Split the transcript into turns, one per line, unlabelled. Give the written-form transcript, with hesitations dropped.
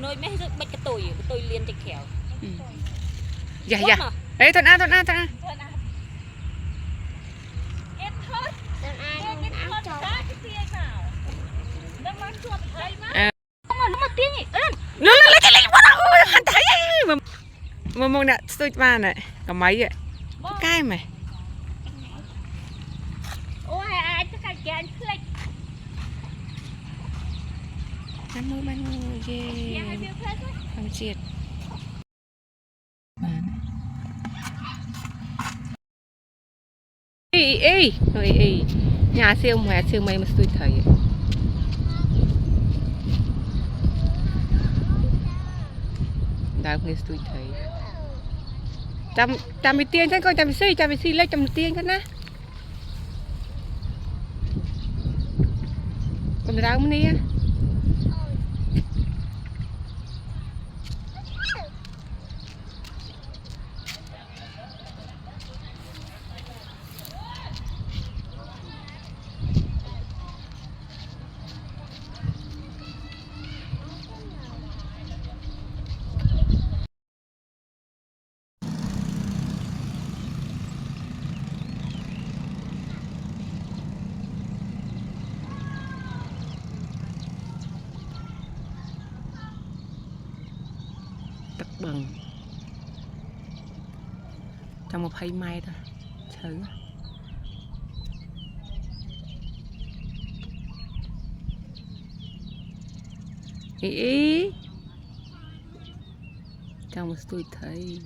nơi mấy bạch cái tôi liên chạy khéo
dạ dạ ấy thằng A nó lấy quá đâu thấy mà mong nè tôi mà này có mấy vậy cái mày
ôi ai tất cả chán click
ăn môi ghê không chết ê nhà siêu mày mà tôi thấy đào người tôi thấy trăm mươi tiền chắc coi trăm mươi xí lấy trăm tiền cái na còn rau mới nè bằng trong một hay mai thôi thử ý trong một tôi thấy